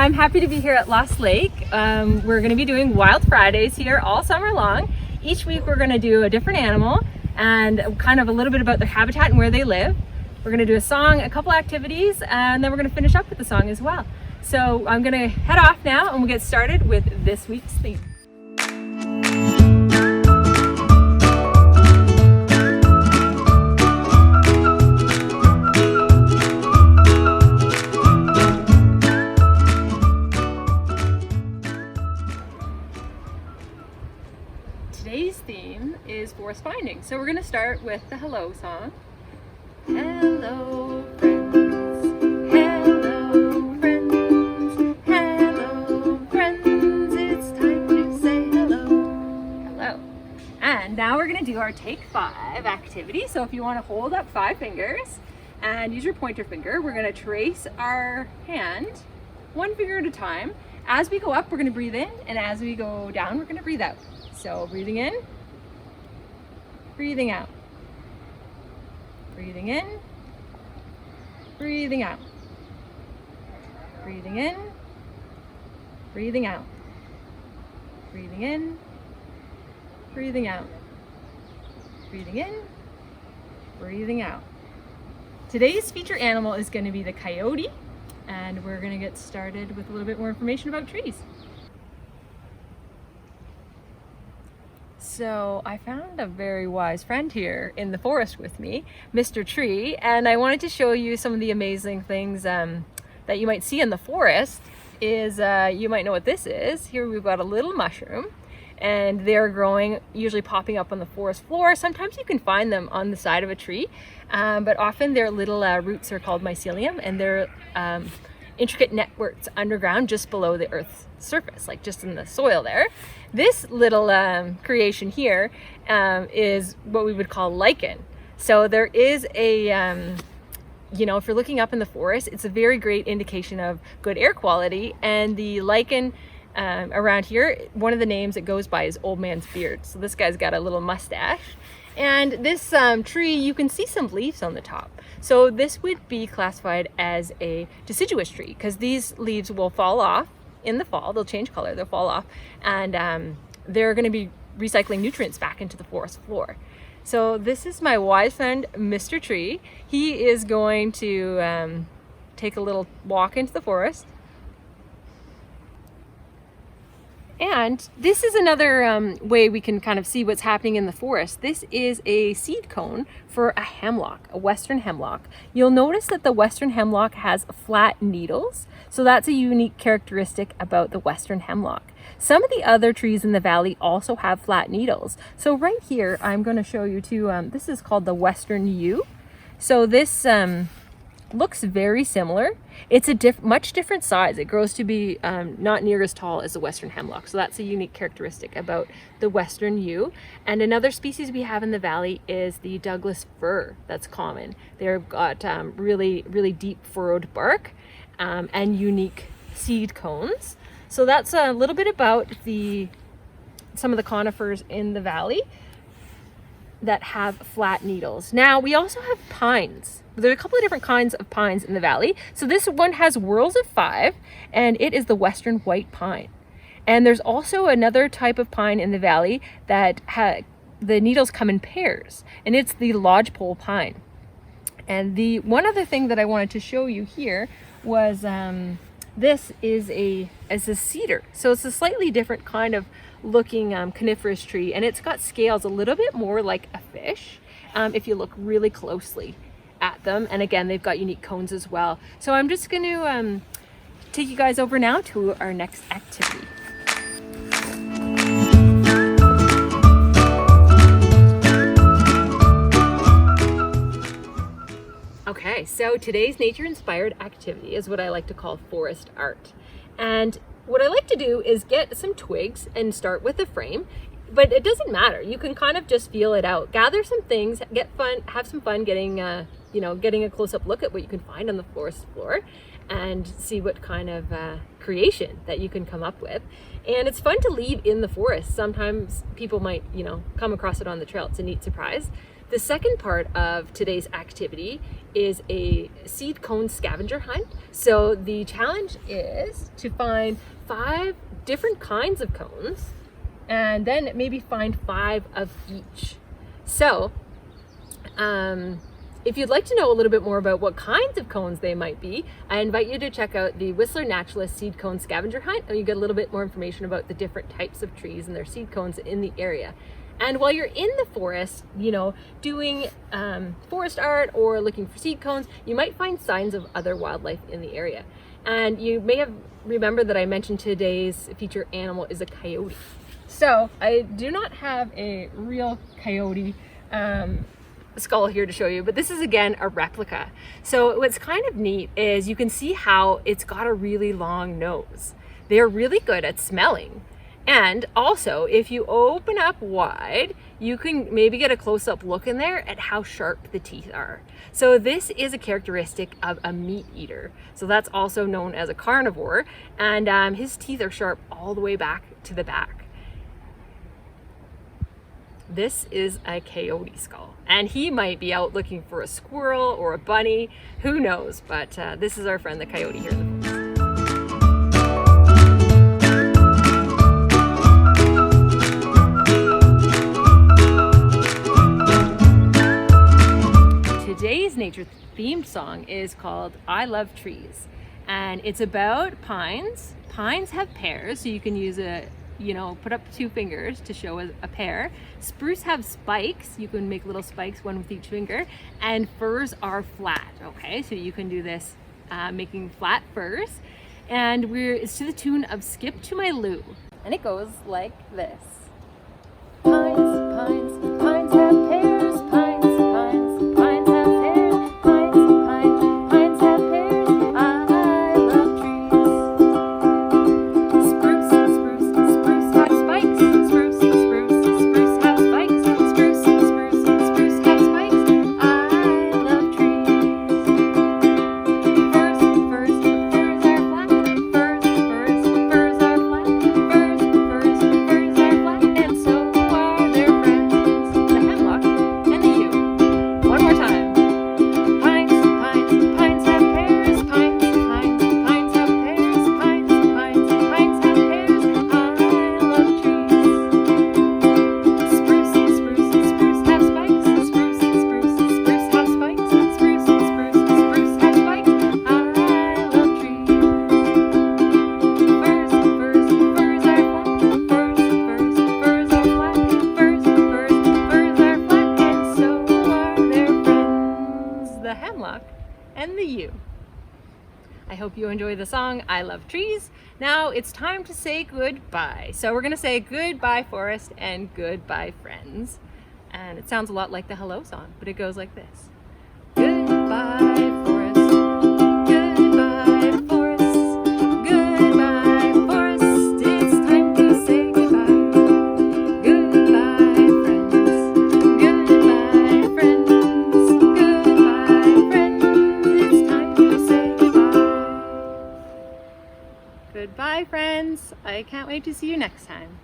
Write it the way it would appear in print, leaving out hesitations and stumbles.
I'm happy to be here at Lost Lake. We're going to be doing Wild Fridays here all summer long. Each week we're going to do a different animal and kind of a little bit about their habitat and where they live. We're going to do a song, a couple activities, and then we're going to finish up with the song as well. So I'm going to head off now and we'll get started with this week's theme. Today's theme is forest finding. So we're going to start with the hello song. Hello friends, hello friends, hello friends, it's time to say hello. Hello. And now we're going to do our take 5 activity. So if you want to hold up 5 fingers and use your pointer finger, we're going to trace our hand 1 finger at a time. As we go up, we're going to breathe in, and as we go down, we're going to breathe out. So breathing in, breathing out, breathing in, breathing out, breathing in, breathing out, breathing in, breathing out, breathing in, breathing out. Today's feature animal is going to be the coyote, and we're going to get started with a little bit more information about trees. So I found a very wise friend here in the forest with me, Mr. Tree, and I wanted to show you some of the amazing things that you might see in the forest. You might know what this is. Here we've got a little mushroom, and they're growing, usually popping up on the forest floor. Sometimes you can find them on the side of a tree, but often their little roots are called mycelium, and they're intricate networks underground just below the earth's surface, like just in the soil there. This little creation here is what we would call lichen. So there is a, if you're looking up in the forest, it's a very great indication of good air quality. And the lichen around here, one of the names it goes by is old man's beard. So this guy's got a little mustache. And this tree, you can see some leaves on the top. So this would be classified as a deciduous tree because these leaves will fall off in the fall. They'll change color, they'll fall off, and they're going to be recycling nutrients back into the forest floor. So this is my wise friend, Mr. Tree. He is going to take a little walk into the forest. And this is another way we can kind of see what's happening in the forest. This is a seed cone for a hemlock, a western hemlock. You'll notice that the western hemlock has flat needles. So that's a unique characteristic about the western hemlock. Some of the other trees in the valley also have flat needles. So right here, I'm going to show you too, this is called the western yew. So this looks very similar. It's a much different size. It grows to be not near as tall as the western hemlock. So that's a unique characteristic about the western yew. And another species we have in the valley is the Douglas fir. That's common. They've got really, really deep furrowed bark and unique seed cones. So that's a little bit about some of the conifers in the valley that have flat needles. Now we also have pines. There are a couple of different kinds of pines in the valley. So this one has whorls of 5, and it is the western white pine. And there's also another type of pine in the valley that the needles come in pairs, and it's the lodgepole pine. And the one other thing that I wanted to show you here was this is a cedar. So it's a slightly different kind of looking coniferous tree, and it's got scales a little bit more like a fish if you look really closely at them. And again, they've got unique cones as well. So I'm just going to take you guys over now to our next activity. Okay, so today's nature-inspired activity is what I like to call forest art. And what I like to do is get some twigs and start with a frame, but it doesn't matter. You can kind of just feel it out. Gather some things, have some fun getting a close-up look at what you can find on the forest floor and see what kind of creation that you can come up with. And it's fun to leave in the forest. Sometimes people might, come across it on the trail. It's a neat surprise. The second part of today's activity is a seed cone scavenger hunt. So the challenge is to find 5 different kinds of cones and then maybe find 5 of each. So if you'd like to know a little bit more about what kinds of cones they might be, I invite you to check out the Whistler Naturalist Seed Cone Scavenger Hunt, and you get a little bit more information about the different types of trees and their seed cones in the area. And while you're in the forest, you know, doing forest art or looking for seed cones, you might find signs of other wildlife in the area. And you may have remembered that I mentioned today's feature animal is a coyote. So I do not have a real coyote skull here to show you, but this is again a replica. So what's kind of neat is you can see how it's got a really long nose. They're really good at smelling. And also, if you open up wide, you can maybe get a close-up look in there at how sharp the teeth are. So this is a characteristic of a meat eater. So that's also known as a carnivore, and his teeth are sharp all the way back to the back. This is a coyote skull, and he might be out looking for a squirrel or a bunny, who knows, but this is our friend the coyote here in the forest. Today's nature themed song is called I Love Trees, and it's about pines. Pines have pears, so you can use put up 2 fingers to show a pair. Spruce have spikes. You can make little spikes, one with each finger. And firs are flat, okay? So you can do this making flat firs. And it's to the tune of Skip to My Lou. And it goes like this. Pines, pines, pines have pears. Pines, pines, pines have pears. Pines, pines, pines have pears. I love trees. Spruce, spruce, spruce have spikes. Spruce, spruce, spruce have spikes. Spruce, spruce, spruce have spikes. I love trees. Firs, firs, firs are flat. Firs, firs, firs are flat. Firs, firs, firs are flat. And so are their friends, the hemlock and the yew. One more time. Pines, pines, pines have pears. Pines, pines, pines have pears. Pines, pines, pines have pears. I love trees. Spruce, spruce, spruce have spikes. Spruce, spruce, spruce have spikes. Spruce, spruce, spruce have spikes. I love trees. Firs, firs, firs are flat. Firs, firs, firs are flat. Firs, firs, firs are flat. And so are their friends, the hemlock and the yew. I hope you enjoy the song I Love Trees. Now it's time to say goodbye. So we're gonna say goodbye forest and goodbye friends. And it sounds a lot like the hello song, but it goes like this. Goodbye forest, goodbye forest, goodbye forest. It's time to say goodbye. Goodbye friends, goodbye friends, goodbye friends. It's time to say goodbye. Goodbye friends. I can't wait to see you next time.